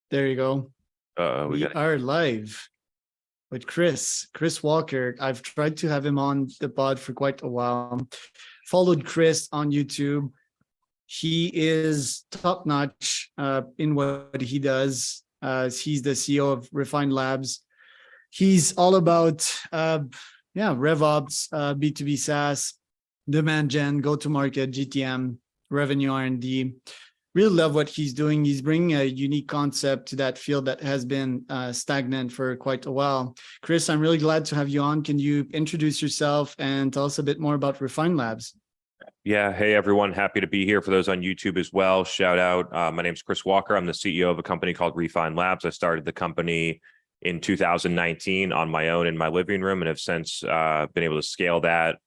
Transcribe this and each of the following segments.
There you go. We We are live with Chris Walker. I've tried to have him on the pod for quite a while. Followed Chris on YouTube. He is top notch in what he does. He's the CEO of Refined Labs. He's all about RevOps, B2B SaaS, demand gen, go to market, GTM, revenue R&D. Really love what he's doing. He's bringing a unique concept to that field that has been stagnant for quite a while. Chris, I'm really glad to have you on. Can you introduce yourself and tell us a bit more about Refined Labs? Yeah. Hey, everyone. Happy to be here. For those on YouTube as well, shout out. My name is Chris Walker. I'm the CEO of a company called Refined Labs. I started the company in 2019 on my own in my living room and have since been able to scale that.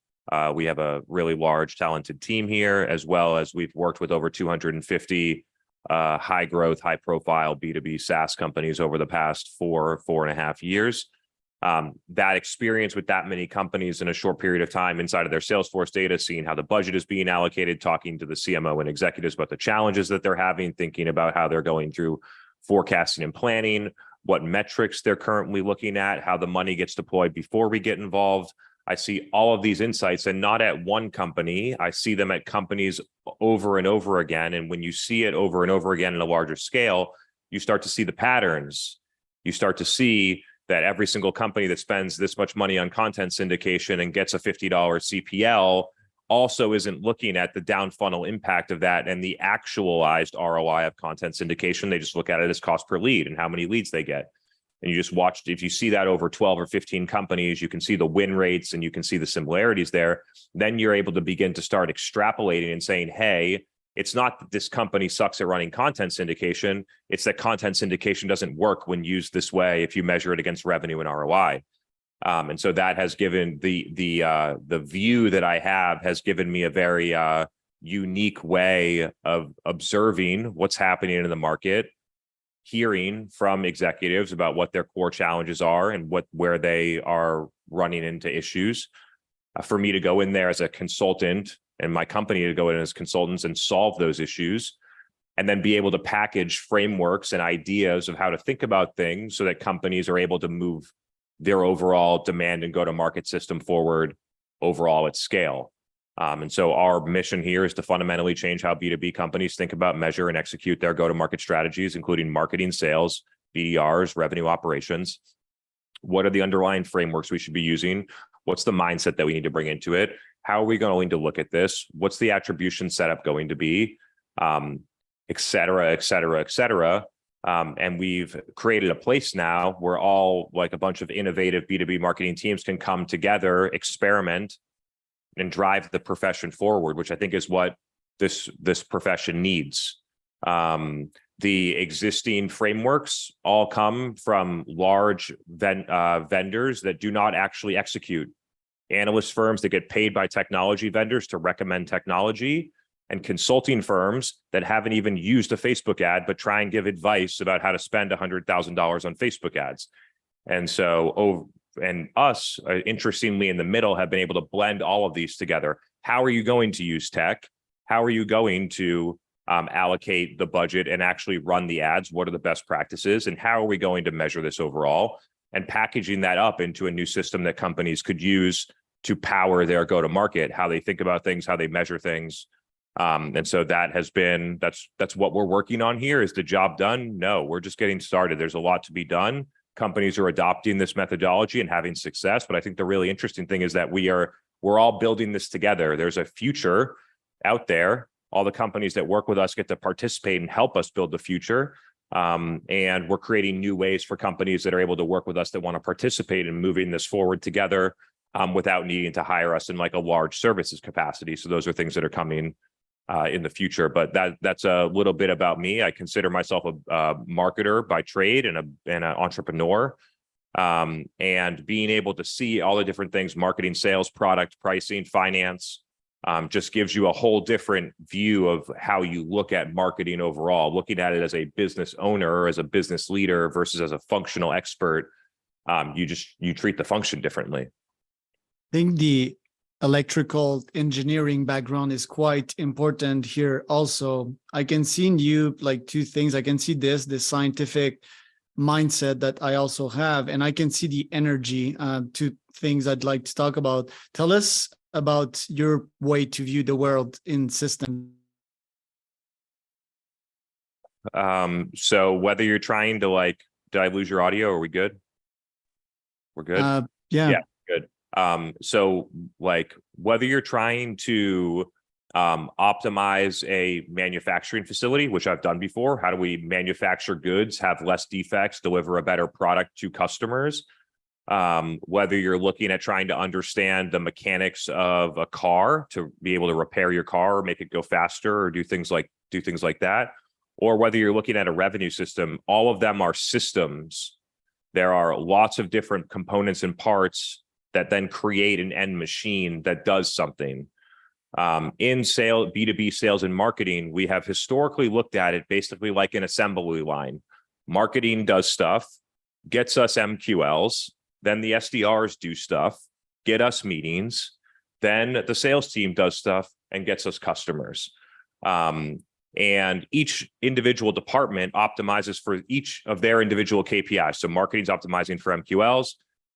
We have a really large, talented team here, as well as we've worked with over 250 high growth, high profile B2B SaaS companies over the past 4.5 years. That experience with that many companies in a short period of time inside of their Salesforce data, seeing how the budget is being allocated, talking to the CMO and executives about the challenges that they're having, thinking about how they're going through forecasting and planning, what metrics they're currently looking at, how the money gets deployed before we get involved. I see all of these insights, and not at one company. I see them at companies over and over again. And when you see it over and over again in a larger scale, you start to see the patterns. You start to see that every single company that spends this much money on content syndication and gets a $50 CPL also isn't looking at the down funnel impact of that and the actualized ROI of content syndication. They just look at it as cost per lead and how many leads they get. And you just watched, if you see that over 12 or 15 companies, you can see the win rates and you can see the similarities there. Then you're able to begin to start extrapolating and saying, hey, it's not that this company sucks at running content syndication. It's that content syndication doesn't work when used this way if you measure it against revenue and ROI. And so that has given the view that I have has given me a very unique way of observing what's happening in the market, hearing from executives about what their core challenges are and where they are running into issues. For me to go in there as a consultant and my company to go in as consultants and solve those issues, and then be able to package frameworks and ideas of how to think about things so that companies are able to move their overall demand and go-to-market system forward overall at scale. And so our mission here is to fundamentally change how B2B companies think about, measure, and execute their go-to-market strategies, including marketing, sales, BDRs, revenue operations. What are the underlying frameworks we should be using? What's the mindset that we need to bring into it? How are we going to look at this? What's the attribution setup going to be? Et cetera, et cetera, et cetera. And we've created a place now where all like a bunch of innovative B2B marketing teams can come together, experiment, and drive the profession forward, which I think is what this profession needs. The existing frameworks all come from large vendors that do not actually execute. Analyst firms that get paid by technology vendors to recommend technology, and consulting firms that haven't even used a Facebook ad, but try and give advice about how to spend $100,000 on Facebook ads. And so, us, interestingly, in the middle, have been able to blend all of these together. How are you going to use tech? How are you going to allocate the budget and actually run the ads? What are the best practices? And how are we going to measure this overall? And packaging that up into a new system that companies could use to power their go-to-market, how they think about things, how they measure things. And so that has been, that's what we're working on here. Is the job done? No, we're just getting started. There's a lot to be done. Companies are adopting this methodology and having success. But I think the really interesting thing is that we're all building this together. There's a future out there. All the companies that work with us get to participate and help us build the future. And we're creating new ways for companies that are able to work with us that want to participate in moving this forward together without needing to hire us in like a large services capacity. So those are things that are coming in the future. But that's a little bit about me. I consider myself a marketer by trade and an entrepreneur. And being able to see all the different things, marketing, sales, product, pricing, finance, just gives you a whole different view of how you look at marketing overall, looking at it as a business owner or as a business leader versus as a functional expert. You treat the function differently. I think electrical engineering background is quite important here also. I can see in you like two things. I can see this scientific mindset that I also have, and I can see the energy. Two things I'd like to talk about. Tell us about your way to view the world in systems. So whether you're trying to like, did I lose your audio? Are we good? We're good? Yeah. Yeah, good. So like whether you're trying to optimize a manufacturing facility, which I've done before, how do we manufacture goods, have less defects, deliver a better product to customers? Whether you're looking at trying to understand the mechanics of a car to be able to repair your car or make it go faster or do things like that, or whether you're looking at a revenue system, all of them are systems. There are lots of different components and parts that then create an end machine that does something. In sale, B2B sales and marketing, we have historically looked at it basically like an assembly line. Marketing does stuff, gets us MQLs, then the SDRs do stuff, get us meetings, then the sales team does stuff and gets us customers. And each individual department optimizes for each of their individual KPIs. So marketing's optimizing for MQLs,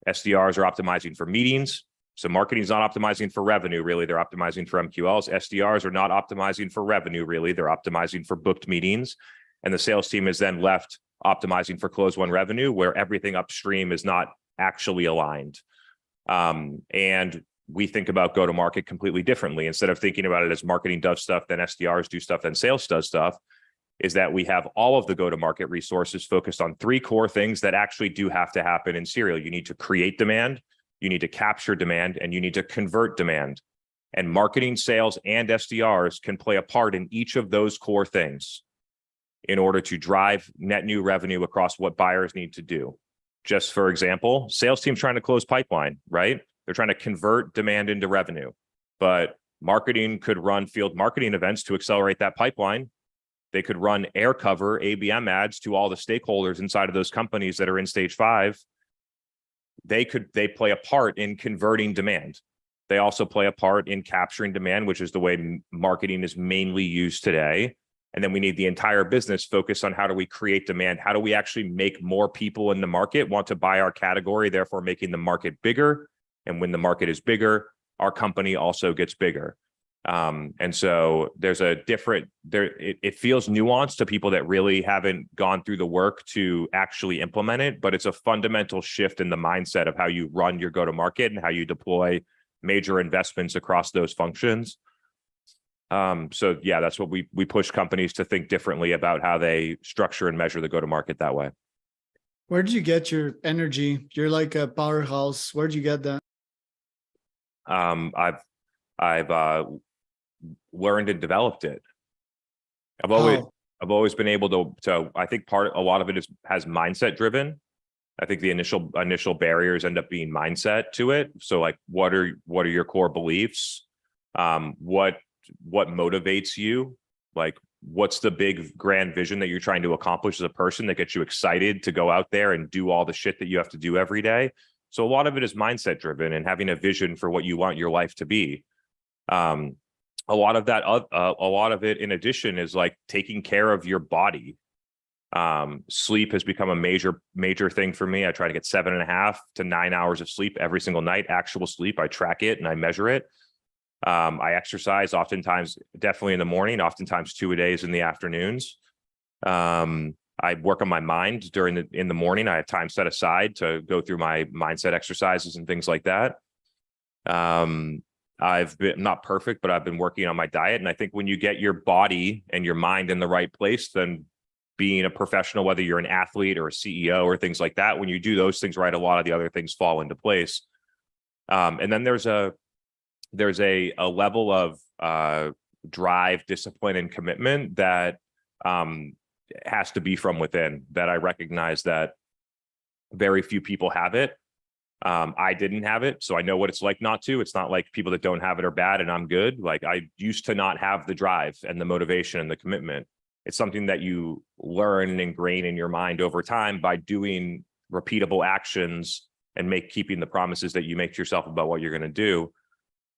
SDRs are optimizing for meetings. So marketing's not optimizing for revenue, really, they're optimizing for MQLs. SDRs are not optimizing for revenue, really, they're optimizing for booked meetings. And the sales team is then left optimizing for close one revenue, where everything upstream is not actually aligned. And we think about go-to-market completely differently. Instead of thinking about it as marketing does stuff, then SDRs do stuff, then sales does stuff, is that we have all of the go-to-market resources focused on three core things that actually do have to happen in serial. You need to create demand, you need to capture demand, and you need to convert demand. And marketing, sales, and SDRs can play a part in each of those core things in order to drive net new revenue across what buyers need to do. Just for example, sales team's trying to close pipeline, right? They're trying to convert demand into revenue, but marketing could run field marketing events to accelerate that pipeline. They could run air cover ABM ads to all the stakeholders inside of those companies that are in stage 5. They play a part in converting demand. They also play a part in capturing demand, which is the way marketing is mainly used today. And then we need the entire business focused on how do we create demand? How do we actually make more people in the market want to buy our category, therefore making the market bigger? And when the market is bigger, our company also gets bigger. And so there's a different, it feels nuanced to people that really haven't gone through the work to actually implement it, but it's a fundamental shift in the mindset of how you run your go-to-market and how you deploy major investments across those functions. So yeah, that's what we push companies to think differently about how they structure and measure the go-to-market that way. Where did you get your energy? You're like a powerhouse. Where did you get that? I've learned and developed it. I've always been able to I think a lot of it has mindset driven. I think the initial barriers end up being mindset to it. So like, what are your core beliefs? What motivates you? Like, what's the big grand vision that you're trying to accomplish as a person that gets you excited to go out there and do all the shit that you have to do every day? So a lot of it is mindset driven and having a vision for what you want your life to be. A lot of it in addition is like taking care of your body. Sleep has become a major thing for me. I try to get 7.5 to 9 hours of sleep every single night, actual sleep. I track it and I measure it. I exercise oftentimes, definitely in the morning, oftentimes 2-a-days in the afternoons. I work on my mind in the morning. I have time set aside to go through my mindset exercises and things like that. I've been not perfect, but I've been working on my diet. And I think when you get your body and your mind in the right place, then being a professional, whether you're an athlete or a CEO or things like that, when you do those things right, a lot of the other things fall into place. And then there's a level of drive, discipline, and commitment that has to be from within, that I recognize that very few people have it. I didn't have it, so I know what it's like not to. It's not like people that don't have it are bad and I'm good. Like, I used to not have the drive and the motivation and the commitment. It's something that you learn and ingrain in your mind over time by doing repeatable actions and keeping the promises that you make to yourself about what you're going to do.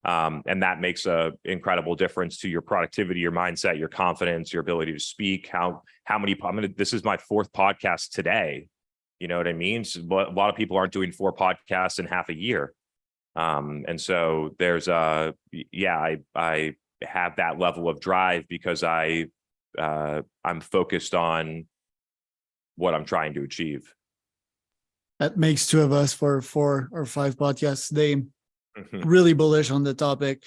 And that makes a incredible difference to your productivity, your mindset, your confidence, your ability to speak. This is my 4th podcast today. You know what I mean? So a lot of people aren't doing 4 podcasts in half a year. And so there's I have that level of drive because I'm focused on what I'm trying to achieve. That makes 2 of us for 4 or 5 podcasts today. Mhm. Really bullish on the topic.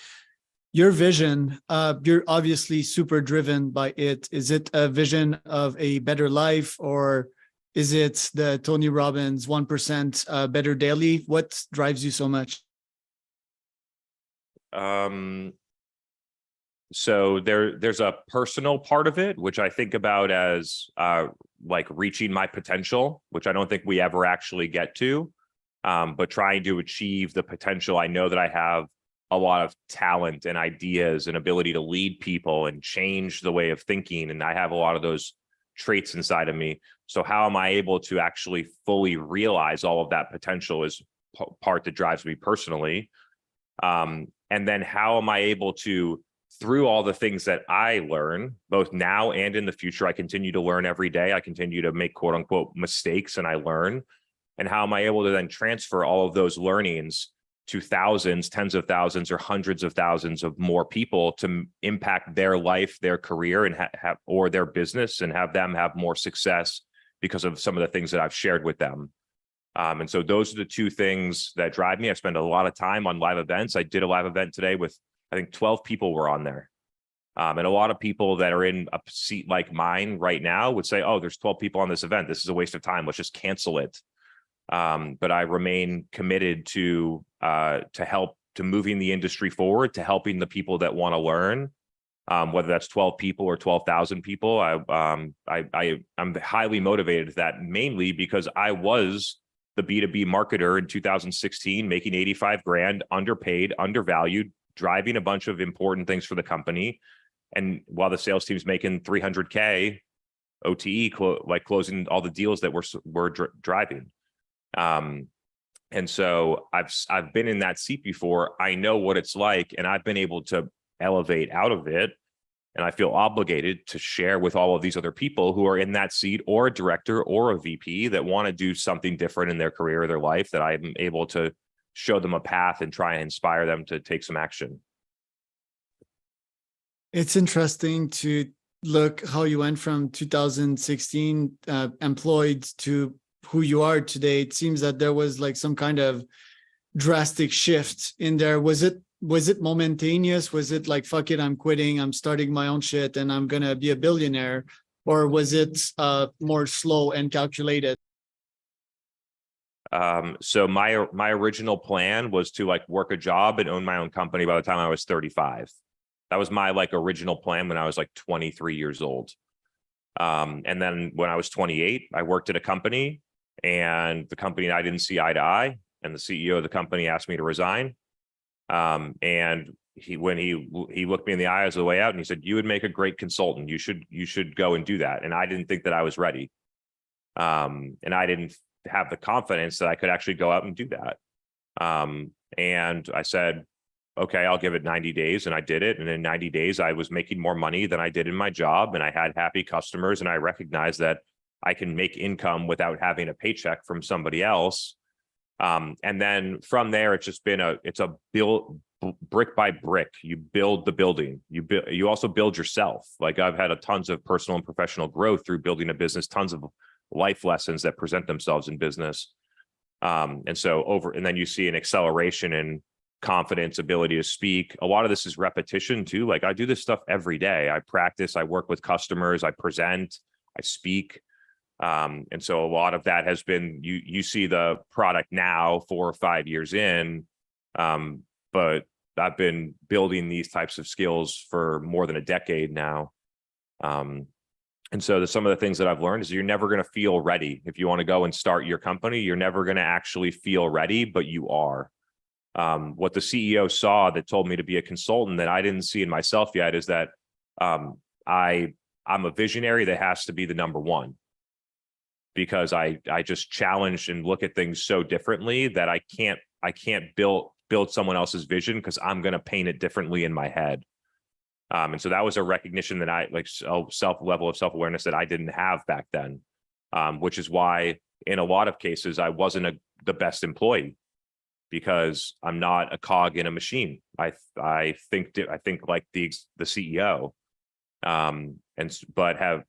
Your vision, you're obviously super driven by it. Is it a vision of a better life, or is it the Tony Robbins 1% better daily? What drives you so much? So there's a personal part of it, which I think about as like reaching my potential, which I don't think we ever actually get to, but trying to achieve the potential. I know that I have a lot of talent and ideas and ability to lead people and change the way of thinking. And I have a lot of those traits inside of me. So how am I able to actually fully realize all of that potential is part that drives me personally. And then how am I able to, through all the things that I learn, both now and in the future, I continue to learn every day. I continue to make quote unquote mistakes and I learn. And how am I able to then transfer all of those learnings to thousands, tens of thousands, or hundreds of thousands of more people to impact their life, their career, and or their business, and have them have more success because of some of the things that I've shared with them. And so those are the 2 things that drive me. I spend a lot of time on live events. I did a live event today with, I think 12 people were on there. And a lot of people that are in a seat like mine right now would say, oh, there's 12 people on this event. This is a waste of time. Let's just cancel it. But I remain committed to moving the industry forward, to helping the people that want to learn, whether that's 12 people or 12,000 people. I'm highly motivated to that, mainly because I was the B2B marketer in 2016, making 85 grand, underpaid, undervalued, driving a bunch of important things for the company. And while the sales team's making 300K OTE, like closing all the deals that we're driving. And so I've been in that seat before. I know what it's like, and I've been able to elevate out of it. And I feel obligated to share with all of these other people who are in that seat, or a director or a VP, that want to do something different in their career or their life, that I'm able to show them a path and try and inspire them to take some action. It's interesting to look how you went from 2016 employed to who you are today. It seems that there was like some kind of drastic shift in there. Was it momentaneous? Was it like, fuck it, I'm quitting, I'm starting my own shit, and I'm gonna be a billionaire? Or was it more slow and calculated? So my original plan was to like work a job and own my own company by the time I was 35. That was my like original plan when I was like 23 years old. And then when I was 28, I worked at a company, and the company and I didn't see eye to eye, and the CEO of the company asked me to resign. And when he looked me in the eye as the way out, and he said, "You would make a great consultant. You should go and do that." And I didn't think that I was ready. And I didn't have the confidence that I could actually go out and do that. And I said, okay, I'll give it 90 days. And I did it. And in 90 days, I was making more money than I did in my job. And I had happy customers. And I recognized that I can make income without having a paycheck from somebody else. And then from there, it's just been it's a build brick by brick. You build the building. You also build yourself. Like, I've had tons of personal and professional growth through building a business, tons of life lessons that present themselves in business. And then you see an acceleration in confidence, ability to speak. A lot of this is repetition too. Like, I do this stuff every day. I practice, I work with customers, I present, I speak. And so a lot of that has been, you see the product now 4 or 5 years in, but I've been building these types of skills for more than a decade now. And so some of the things that I've learned is you're never going to feel ready. If you want to go and start your company, you're never going to actually feel ready, but you are. What the CEO saw that told me to be a consultant that I didn't see in myself yet is that I'm a visionary that has to be the number one, because I just challenge and look at things so differently that I can't build someone else's vision because I'm going to paint it differently in my head. And so that was a recognition that I like level of self-awareness that I didn't have back then, which is why in a lot of cases I wasn't the best employee, because I'm not a cog in a machine. I think like the CEO,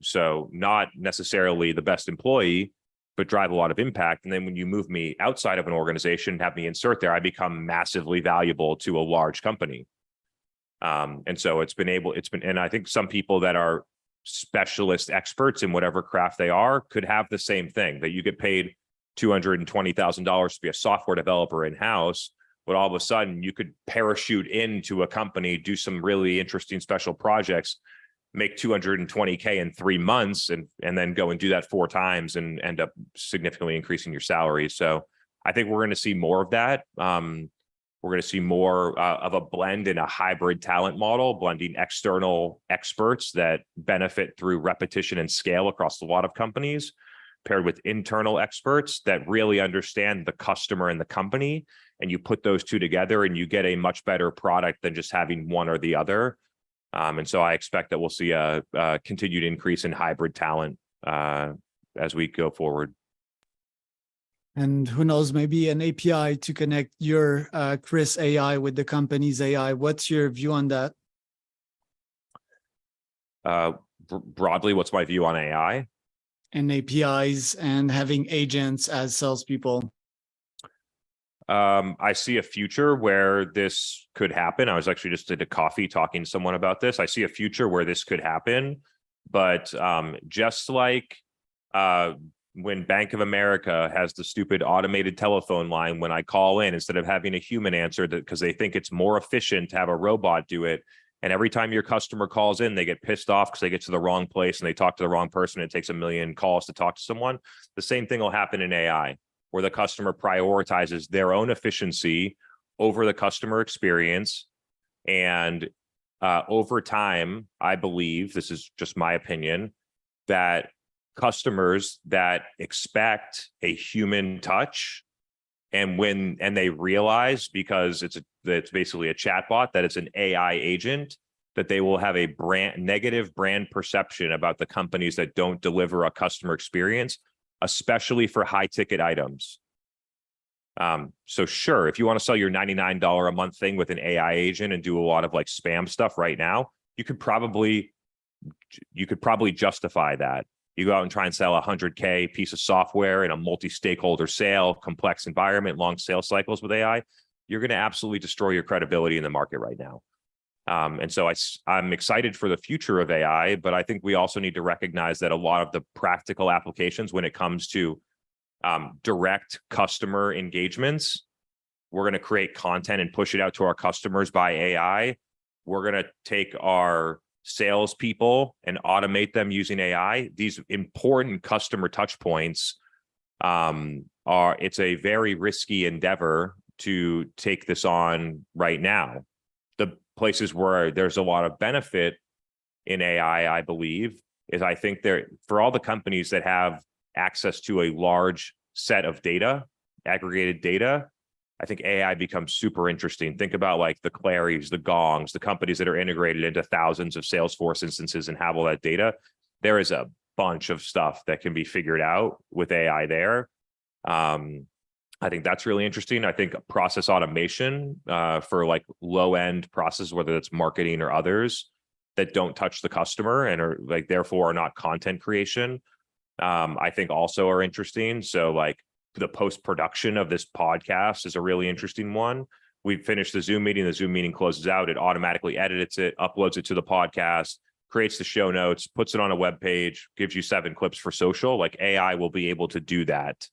so not necessarily the best employee, but drive a lot of impact. And then when you move me outside of an organization, have me insert there, I become massively valuable to a large company. And so and I think some people that are specialist experts in whatever craft they are could have the same thing, that you get paid $220,000 to be a software developer in-house, but all of a sudden you could parachute into a company, do some really interesting special projects, make 220K in 3 months, and then go and do that 4 times and end up significantly increasing your salary. So I think we're going to see more of that. We're going to see more of a blend in a hybrid talent model, blending external experts that benefit through repetition and scale across a lot of companies, paired with internal experts that really understand the customer and the company. And you put those two together and you get a much better product than just having one or the other. And so I expect that we'll see a continued increase in hybrid talent as we go forward. And who knows, maybe an API to connect your Chris AI with the company's AI. What's your view on that? Broadly, what's my view on AI? And APIs and having agents as salespeople. I see a future where this could happen. I was actually just at a coffee talking to someone about this. I see a future where this could happen, but just like when Bank of America has the stupid automated telephone line, when I call in, instead of having a human answer, because they think it's more efficient to have a robot do it. And every time your customer calls in, they get pissed off because they get to the wrong place and they talk to the wrong person. It takes 1 million calls to talk to someone. The same thing will happen in AI, where the customer prioritizes their own efficiency over the customer experience. And over time, I believe, this is just my opinion, that customers that expect a human touch, and they realize, because it's basically a chatbot, that it's an AI agent, that they will have a negative brand perception about the companies that don't deliver a customer experience, especially for high ticket items. So sure, if you want to sell your $99 a month thing with an AI agent and do a lot of like spam stuff right now, you could probably justify that. You go out and try and sell a $100K piece of software in a multi-stakeholder sale, complex environment, long sales cycles with AI, you're going to absolutely destroy your credibility in the market right now. And so I'm excited for the future of AI, but I think we also need to recognize that a lot of the practical applications when it comes to direct customer engagements, we're going to create content and push it out to our customers by AI. We're going to take our salespeople and automate them using AI. These important customer touch points it's a very risky endeavor to take this on right now. The places where there's a lot of benefit in AI, I believe, is I think for all the companies that have access to a large set of data, aggregated data, I think AI becomes super interesting. Think about like the Clarys, the Gongs, the companies that are integrated into thousands of Salesforce instances and have all that data. There is a bunch of stuff that can be figured out with AI there. I think that's really interesting. I think process automation for like low-end processes, whether it's marketing or others that don't touch the customer and are like therefore are not content creation, I think also are interesting. So like the post-production of this podcast is a really interesting one. We finished the Zoom meeting closes out, it automatically edits it, uploads it to the podcast, creates the show notes, puts it on a web page, gives you 7 clips for social. Like AI will be able to do that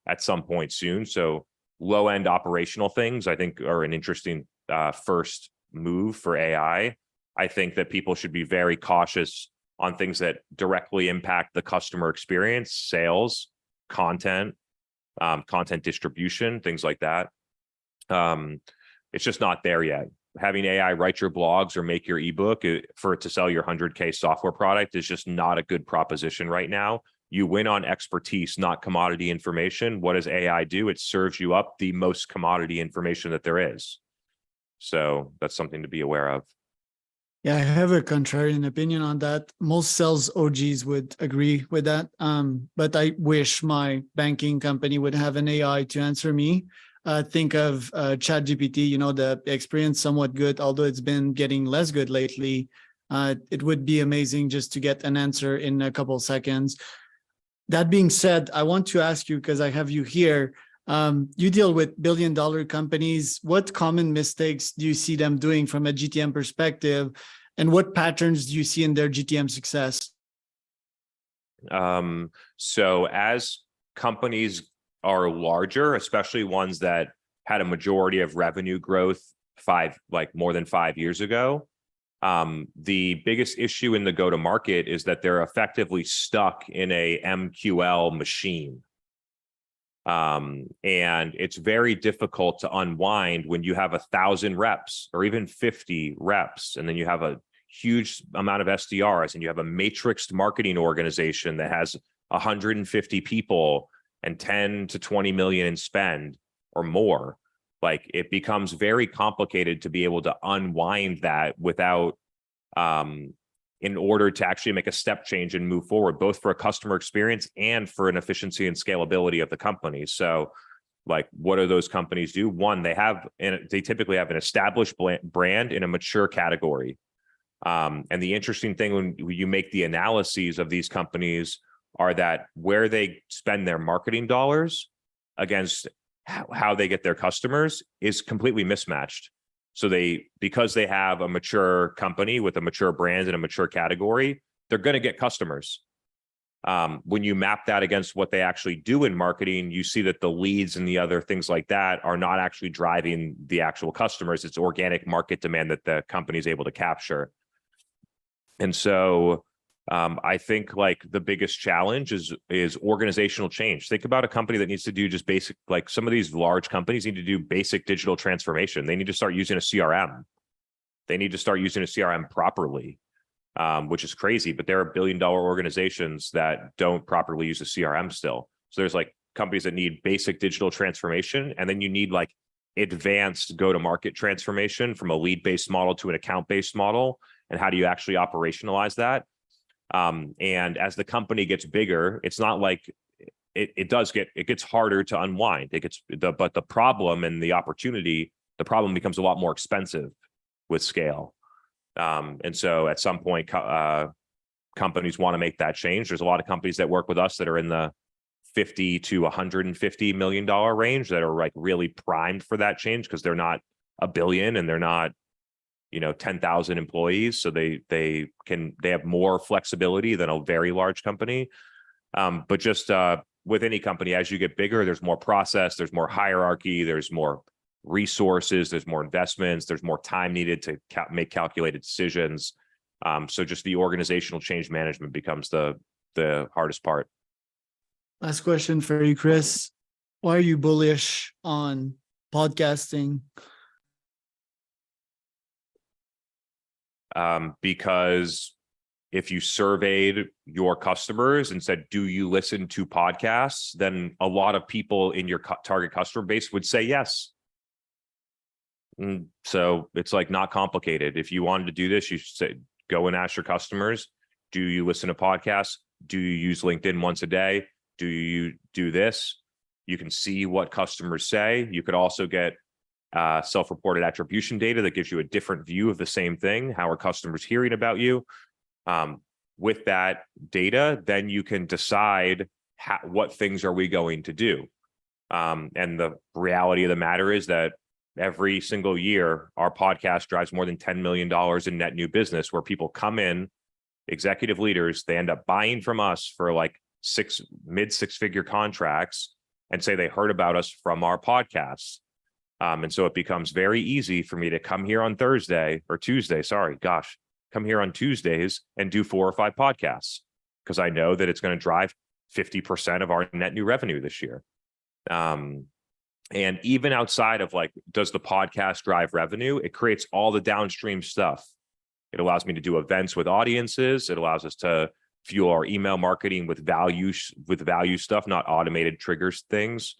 at some point soon. So low-end operational things, I think, are an interesting first move for AI. I think that people should be very cautious on things that directly impact the customer experience, sales, content distribution, things like that. It's just not there yet. Having AI write your blogs or make your ebook for it to sell your 100K software product is just not a good proposition right now. You win on expertise, not commodity information. What does AI do? It serves you up the most commodity information that there is. So that's something to be aware of. Yeah, I have a contrarian opinion on that. Most sales OGs would agree with that. But I wish my banking company would have an AI to answer me. Think of ChatGPT, the experience somewhat good, although it's been getting less good lately. It would be amazing just to get an answer in a couple seconds. That being said, I want to ask you, because I have you here, you deal with billion-dollar companies. What common mistakes do you see them doing from a GTM perspective? And what patterns do you see in their GTM success? So as companies are larger, especially ones that had a majority of revenue growth more than 5 years ago, the biggest issue in the go-to-market is that they're effectively stuck in a MQL machine. And it's very difficult to unwind when you have 1,000 reps or even 50 reps, and then you have a huge amount of SDRs, and you have a matrixed marketing organization that has 150 people and 10 to 20 million in spend or more. Like, it becomes very complicated to be able to unwind that without, in order to actually make a step change and move forward, both for a customer experience and for an efficiency and scalability of the company. So, like, what do those companies do? One, they typically have an established brand in a mature category. And the interesting thing when you make the analyses of these companies are that where they spend their marketing dollars against how they get their customers is completely mismatched. So because they have a mature company with a mature brand in a mature category, they're going to get customers. When you map that against what they actually do in marketing, you see that the leads and the other things like that are not actually driving the actual customers. It's organic market demand that the company is able to capture. And so I think, like, the biggest challenge is organizational change. Think about a company that needs to do just basic, like, some of these large companies need to do basic digital transformation. They need to start using a CRM. They need to start using a CRM properly, which is crazy, but there are billion-dollar organizations that don't properly use a CRM still. So there's, like, companies that need basic digital transformation, and then you need, like, advanced go-to-market transformation from a lead-based model to an account-based model. And how do you actually operationalize that? And as the company gets bigger, it's not like it gets harder to unwind. But the problem and the opportunity, the problem becomes a lot more expensive with scale. And so at some point, companies want to make that change. There's a lot of companies that work with us that are in the $50 to $150 million range that are, like, really primed for that change, because they're not a billion and they're not 10,000 employees. So they have more flexibility than a very large company. But just with any company, as you get bigger, there's more process, there's more hierarchy, there's more resources, there's more investments, there's more time needed to make calculated decisions. So just the organizational change management becomes the hardest part. Last question for you, Chris. Why are you bullish on podcasting? Because if you surveyed your customers and said, do you listen to podcasts? Then a lot of people in your target customer base would say yes. So it's, like, not complicated. If you wanted to do this, you should go and ask your customers, do you listen to podcasts? Do you use LinkedIn once a day? Do you do this? You can see what customers say. You could also get self-reported attribution data that gives you a different view of the same thing. How are customers hearing about you? With that data, then you can decide what things are we going to do. And the reality of the matter is that every single year, our podcast drives more than $10 million in net new business, where people come in, executive leaders, they end up buying from us for, like, mid six-figure contracts and say they heard about us from our podcasts. And so it becomes very easy for me to come here on come here on Tuesdays and do 4 or 5 podcasts, because I know that it's going to drive 50% of our net new revenue this year. And even outside of, like, does the podcast drive revenue? It creates all the downstream stuff. It allows me to do events with audiences. It allows us to fuel our email marketing with value stuff, not automated triggers things.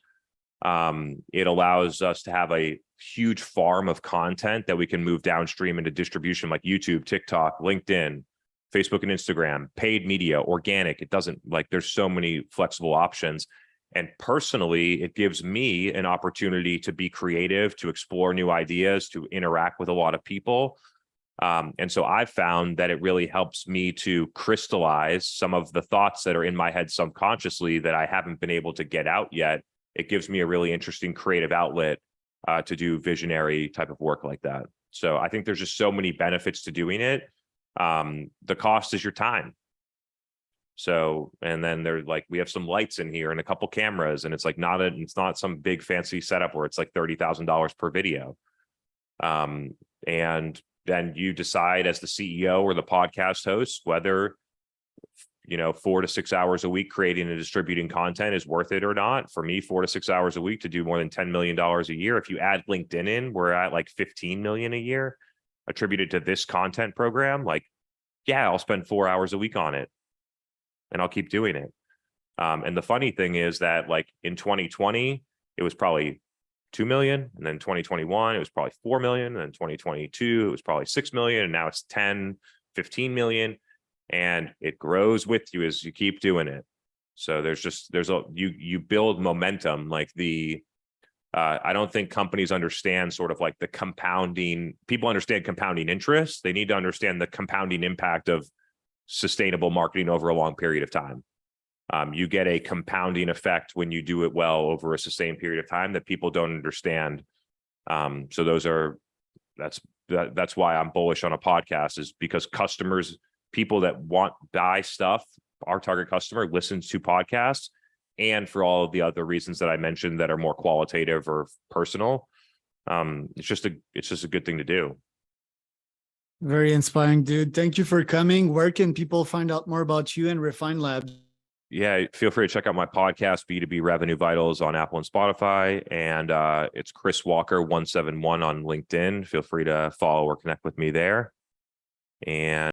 It allows us to have a huge farm of content that we can move downstream into distribution like YouTube, TikTok, LinkedIn, Facebook and Instagram, paid media, organic. It doesn't, like, there's so many flexible options. And personally, it gives me an opportunity to be creative, to explore new ideas, to interact with a lot of people. And so I've found that it really helps me to crystallize some of the thoughts that are in my head subconsciously that I haven't been able to get out yet. It gives me a really interesting creative outlet to do visionary type of work like that. So I think there's just so many benefits to doing it. The cost is your time. So, and then they're like, we have some lights in here and a couple cameras, and it's like it's not some big fancy setup where it's like $30,000 per video. And then you decide as the CEO or the podcast host whether 4 to 6 hours a week creating and distributing content is worth it or not. For me, 4 to 6 hours a week to do more than $10 million a year. If you add LinkedIn in, we're at like 15 million a year attributed to this content program. Like, yeah, I'll spend 4 hours a week on it and I'll keep doing it. And the funny thing is that, like, in 2020, it was probably 2 million. And then 2021, it was probably 4 million. And then 2022, it was probably 6 million. And now it's 10, 15 million. And it grows with you as you keep doing it. So you build momentum. Like I don't think companies understand sort of like the compounding. People understand compounding interest. They need to understand the compounding impact of sustainable marketing over a long period of time. You get a compounding effect when you do it well over a sustained period of time that people don't understand. So that's why I'm bullish on a podcast, is because people that buy stuff, our target customer listens to podcasts, and for all of the other reasons that I mentioned that are more qualitative or personal. It's just a good thing to do. Very inspiring, dude. Thank you for coming. Where can people find out more about you and Refine Labs? Yeah, feel free to check out my podcast, B2B Revenue Vitals, on Apple and Spotify. And it's Chris Walker 171 on LinkedIn. Feel free to follow or connect with me there. And